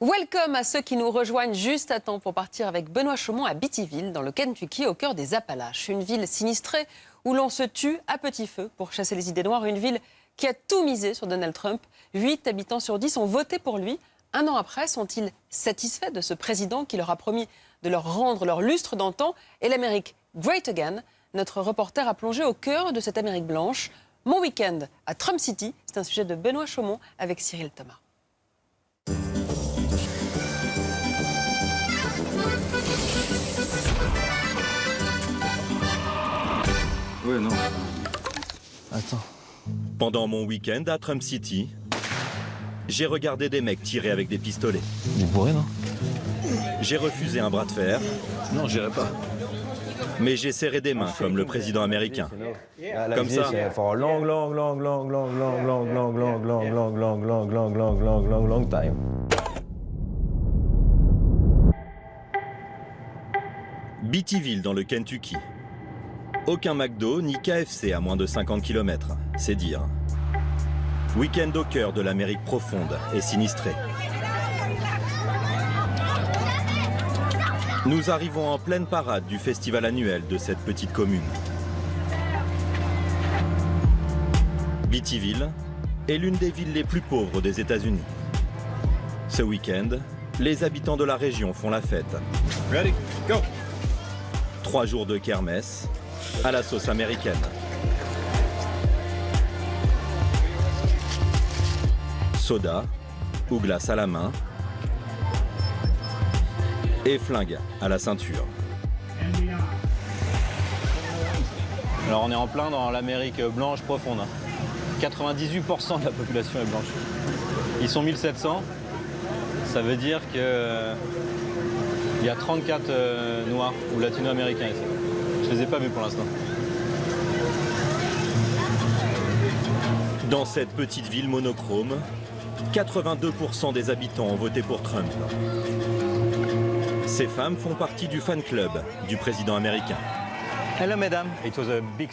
Welcome à ceux qui nous rejoignent juste à temps pour partir avec Benoît Chaumont à Beattyville, dans le Kentucky, au cœur des Appalaches. Une ville sinistrée où l'on se tue à petit feu pour chasser les idées noires. Une ville qui a tout misé sur Donald Trump. 8 habitants sur 10 ont voté pour lui. Un an après, sont-ils satisfaits de ce président qui leur a promis de leur rendre leur lustre d'antan et l'Amérique great again? Notre reporter a plongé au cœur de cette Amérique blanche. Mon week-end à Trump City, c'est un sujet de Benoît Chaumont avec Cyril Thomas. Ouais, non. Attends. Pendant mon week-end à Trump City, j'ai regardé des mecs tirer avec des pistolets. Vous pourrez, non? J'ai refusé un bras de fer. Non, j'irai pas. Mais j'ai serré des mains comme le président américain. Comme ça. Beattyville dans le Kentucky. Aucun McDo ni KFC à moins de 50 km, c'est dire. Week-end au cœur de l'Amérique profonde et sinistrée. Nous arrivons en pleine parade du festival annuel de cette petite commune. Beattyville est l'une des villes les plus pauvres des États-Unis. Ce week-end, les habitants de la région font la fête. Ready, go. 3 jours de kermesse à la sauce américaine. Soda ou glace à la main et flingue à la ceinture. Alors on est en plein dans l'Amérique blanche profonde. 98% de la population est blanche. Ils sont 1700. Ça veut dire qu'il y a 34 noirs ou latino-américains ici. Je les ai pas vus pour l'instant. Dans cette petite ville monochrome, 82% des habitants ont voté pour Trump. Ces femmes font partie du fan club du président américain. Hello mesdames.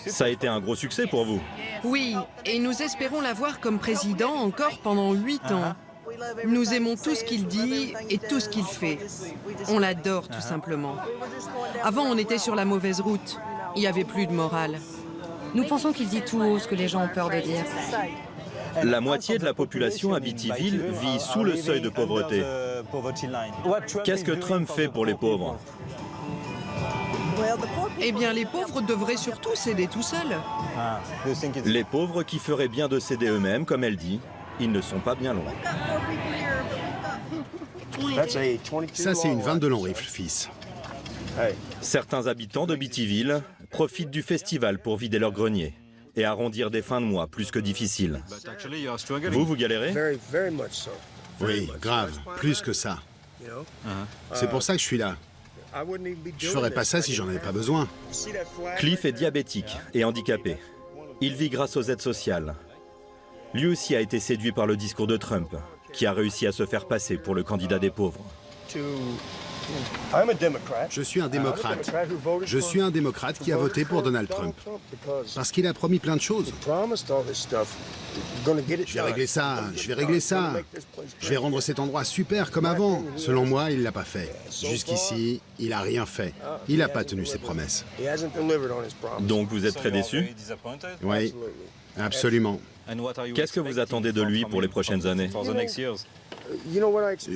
Ça a été un gros succès pour vous. Oui, et nous espérons l'avoir comme président encore pendant 8 ans. Nous aimons tout ce qu'il dit et tout ce qu'il fait. On l'adore tout simplement. Avant, on était sur la mauvaise route. Il n'y avait plus de morale. Nous pensons qu'il dit tout haut ce que les gens ont peur de dire. La moitié de la population à Beattyville vit sous le seuil de pauvreté. Qu'est-ce que Trump fait pour les pauvres? Eh bien, les pauvres devraient surtout s'aider tout seuls. Les pauvres qui feraient bien de s'aider eux-mêmes, comme elle dit, ils ne sont pas bien loin. Ça, c'est une 22 long rifle, fils. Certains habitants de Beattyville profitent du festival pour vider leur grenier et arrondir des fins de mois plus que difficiles. Vous galérez? Oui, grave, plus que ça. C'est pour ça que je suis là. Je ferais pas ça si j'en avais pas besoin. Cliff est diabétique et handicapé. Il vit grâce aux aides sociales. Lui aussi a été séduit par le discours de Trump, qui a réussi à se faire passer pour le candidat des pauvres. Je suis un démocrate. Je suis un démocrate qui a voté pour Donald Trump. Parce qu'il a promis plein de choses. Je vais régler ça, je vais régler ça. Je vais rendre cet endroit super comme avant. Selon moi, il l'a pas fait. Jusqu'ici, il a rien fait. Il n'a pas tenu ses promesses. Donc vous êtes très déçu? Oui, absolument. Qu'est-ce que vous attendez de lui pour les prochaines années?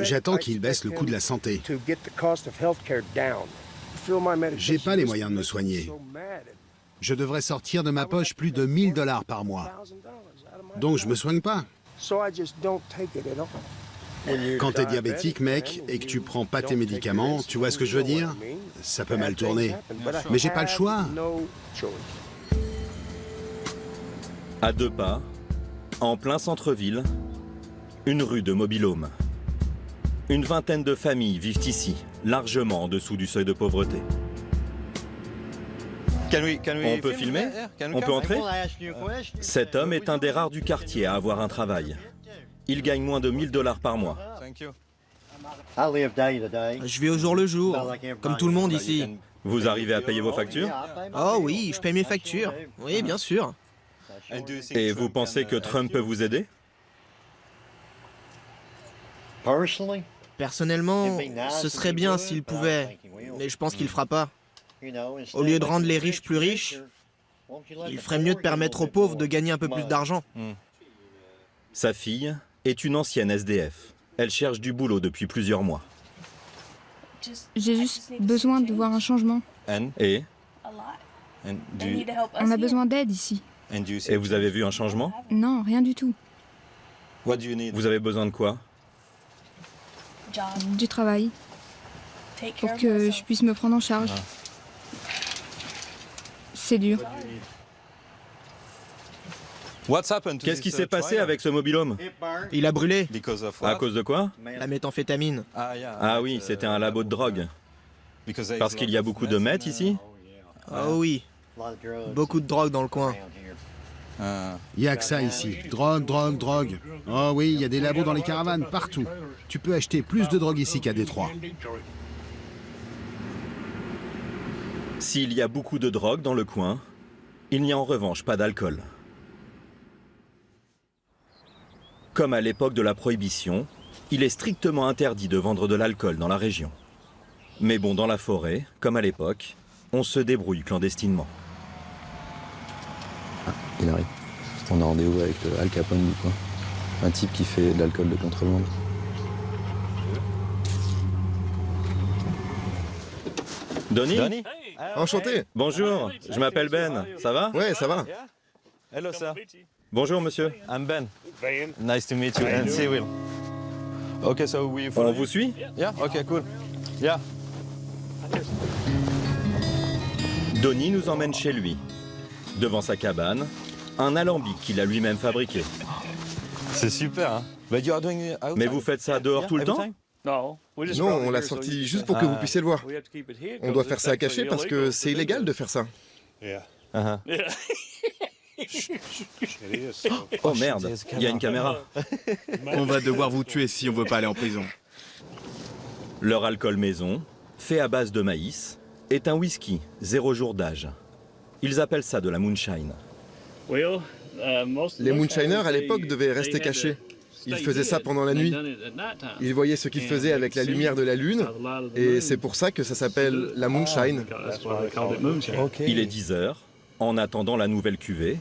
J'attends qu'il baisse le coût de la santé. J'ai pas les moyens de me soigner. Je devrais sortir de ma poche plus de 1000 $ par mois. Donc je me soigne pas. Quand t'es diabétique, mec, et que tu prends pas tes médicaments, tu vois ce que je veux dire? Ça peut mal tourner. Mais j'ai pas le choix. À 2 pas, en plein centre-ville, une rue de mobil-home. Une vingtaine de familles vivent ici, largement en dessous du seuil de pauvreté. On peut filmer? On peut entrer? Cet homme est un des rares du quartier à avoir un travail. Il gagne moins de 1000 $ par mois. Je vis au jour le jour, comme tout le monde ici. Vous arrivez à payer vos factures? Oh oui, je paye mes factures. Oui, bien sûr. Et vous pensez que Trump peut vous aider? Personnellement, ce serait bien s'il pouvait, mais je pense qu'il fera pas. Au lieu de rendre les riches plus riches, il ferait mieux de permettre aux pauvres de gagner un peu plus d'argent. Sa fille est une ancienne SDF. Elle cherche du boulot depuis plusieurs mois. J'ai juste besoin de voir un changement. Et On a besoin d'aide ici. Et vous avez vu un changement? Non, rien du tout. Vous avez besoin de quoi? Du travail. Pour que je puisse me prendre en charge. C'est dur. Qu'est-ce qui s'est passé avec ce mobil-home? Il a brûlé. À cause de quoi? La méthamphétamine. Ah oui, c'était un labo de drogue. Parce qu'il y a beaucoup de meth ici? Oh oui. Beaucoup de drogue dans le coin. Il y a que ça ici. Drogue, drogue, drogue. Oh oui, il y a des labos dans les caravanes, partout. Tu peux acheter plus de drogue ici qu'à Détroit. S'il y a beaucoup de drogue dans le coin, il n'y a en revanche pas d'alcool. Comme à l'époque de la Prohibition, il est strictement interdit de vendre de l'alcool dans la région. Mais bon, dans la forêt, comme à l'époque, on se débrouille clandestinement. Ah, il arrive. On a rendez-vous avec Al Capone du coin. Un type qui fait de l'alcool de contrebande. Donnie? Enchanté. Bonjour, je m'appelle Ben. Ça va? Ouais, ça va. Hello, sir. Bonjour, monsieur. I'm Ben. Nice to meet you and see Will. Okay, so we follow On vous suit? Yeah, okay, cool. Yeah. Donnie nous emmène chez lui. Devant sa cabane, un alambic qu'il a lui-même fabriqué. C'est super, hein? Mais vous faites ça dehors tout le temps? Non, on l'a sorti juste pour que vous puissiez le voir. On doit faire ça à cacher parce que c'est illégal de faire ça. Oh merde, il y a une caméra. On va devoir vous tuer si on veut pas aller en prison. Leur alcool maison, fait à base de maïs, est un whisky 0 jour d'âge. Ils appellent ça de la moonshine. Les moonshiners à l'époque devaient rester cachés. Ils faisaient ça pendant la nuit. Ils voyaient ce qu'ils faisaient avec la lumière de la lune, et c'est pour ça que ça s'appelle la moonshine. Il est 10 heures. En attendant la nouvelle cuvée,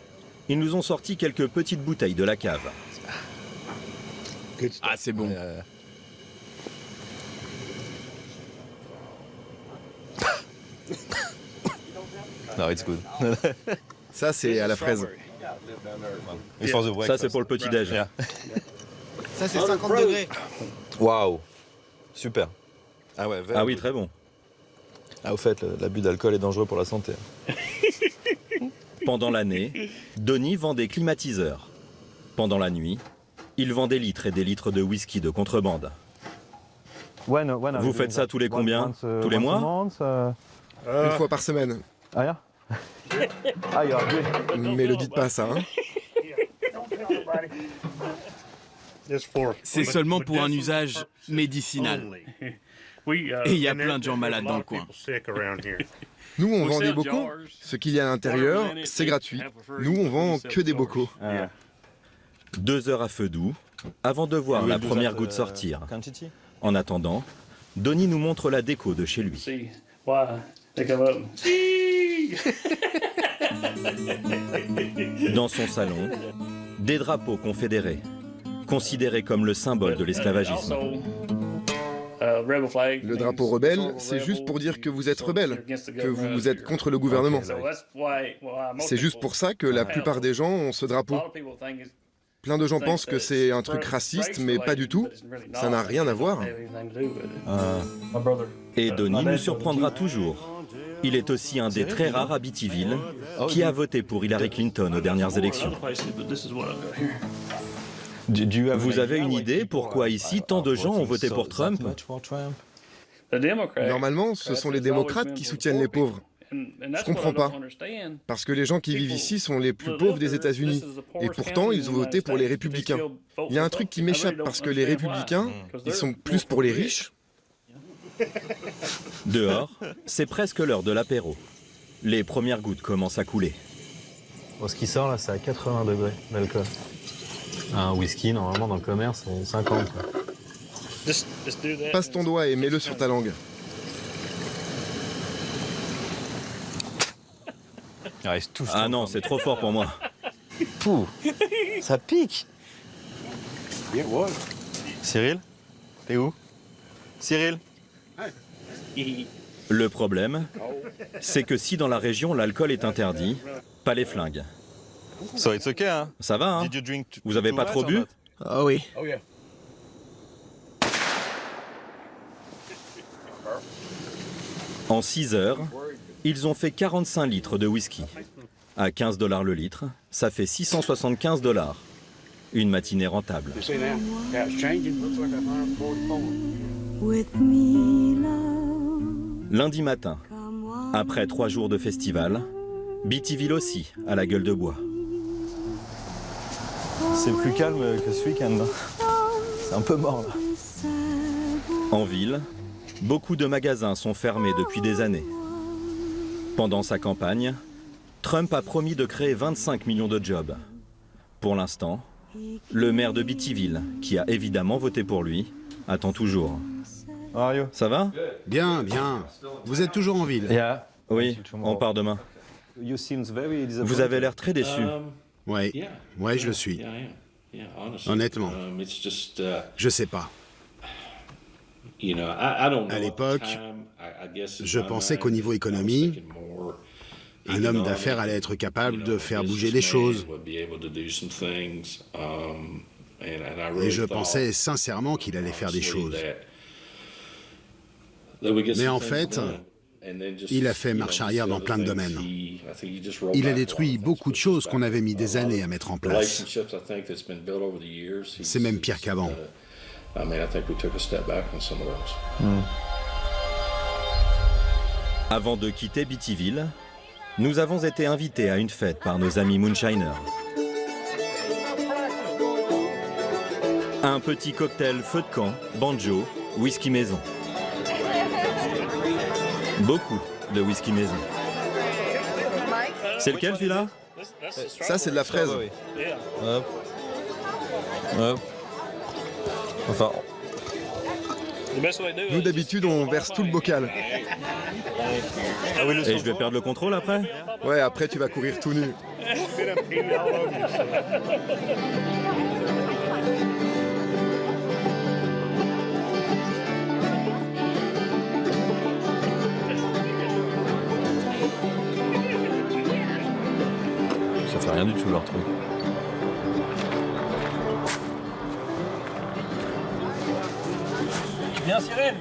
ils nous ont sorti quelques petites bouteilles de la cave. Ah, c'est bon. No, it's good. Ça, c'est à la fraise. Ça, c'est pour le petit-déj. Ça, c'est 50 degrés. Waouh. Super. Ah ouais, Ah oui, très bon. Ah, au fait, l'abus d'alcool est dangereux pour la santé. Pendant l'année, Donnie vend des climatiseurs. Pendant la nuit, il vend des litres et des litres de whisky de contrebande. Vous faites ça tous les combien? Tous les mois? Une fois par semaine. Mais le dites pas ça, hein. C'est seulement pour un usage médicinal. Et il y a plein de gens malades dans le coin. Nous, on vend des bocaux. Ce qu'il y a à l'intérieur, c'est gratuit. Nous, on vend que des bocaux. 2 heures à feu doux, avant de voir la première goutte sortir. En attendant, Donnie nous montre la déco de chez lui. Dans son salon, des drapeaux confédérés, considérés comme le symbole de l'esclavagisme. Le drapeau rebelle, c'est juste pour dire que vous êtes rebelle, que vous êtes contre le gouvernement. C'est juste pour ça que la plupart des gens ont ce drapeau. Plein de gens pensent que c'est un truc raciste, mais pas du tout. Ça n'a rien à voir. Et Donnie nous surprendra toujours. Il est aussi un des très rares Abitieville qui a voté pour Hillary Clinton aux dernières élections. Vous avez une idée pourquoi ici tant de gens ont voté pour Trump? Normalement, ce sont les démocrates qui soutiennent les pauvres. Je comprends pas. Parce que les gens qui vivent ici sont les plus pauvres des États-Unis. Et pourtant, ils ont voté pour les républicains. Il y a un truc qui m'échappe parce que les républicains, ils sont plus pour les riches. Dehors, c'est presque l'heure de l'apéro. Les premières gouttes commencent à couler. Bon, ce qui sort là, c'est à 80 degrés d'alcool. Un whisky, normalement, dans le commerce, c'est 50. Quoi. Passe ton doigt et mets-le sur ta langue. Ah non, c'est trop fort pour moi. Pouh, ça pique. Cyril, t'es où? Cyril? Le problème, c'est que si dans la région l'alcool est interdit, pas les flingues. So it's okay, hein? Ça va, hein? Vous avez pas trop bu? Ah oui. En 6 heures, ils ont fait 45 litres de whisky. À 15 $ le litre, ça fait 675 $. Une matinée rentable. Lundi matin, après 3 jours de festival, Beattyville aussi a la gueule de bois. C'est plus calme que ce week-end. C'est un peu mort là. En ville, beaucoup de magasins sont fermés depuis des années. Pendant sa campagne, Trump a promis de créer 25 millions de jobs. Pour l'instant, le maire de Beattyville, qui a évidemment voté pour lui, attend toujours. Ça va? Bien, bien. Vous êtes toujours en ville? Oui, on part demain. Vous avez l'air très déçu. Oui, je le suis. Honnêtement, je sais pas. À l'époque, je pensais qu'au niveau économie, un homme d'affaires allait être capable de faire bouger les choses. Et je pensais sincèrement qu'il allait faire des choses. Mais en fait, il a fait marche arrière dans plein de domaines. Il a détruit beaucoup de choses qu'on avait mis des années à mettre en place. C'est même pire qu'avant. Avant de quitter Beattyville, nous avons été invités à une fête par nos amis moonshiners. Un petit cocktail feu de camp, banjo, whisky maison. Beaucoup de whisky maison. C'est lequel, celui-là? Ça, c'est de la fraise. Hop. Hop. Enfin. Nous, d'habitude, on verse tout le bocal. Et je vais perdre le contrôle après? Ouais, après, tu vas courir tout nu. Ça fait rien du tout, leur truc. Tu viens, Cyril?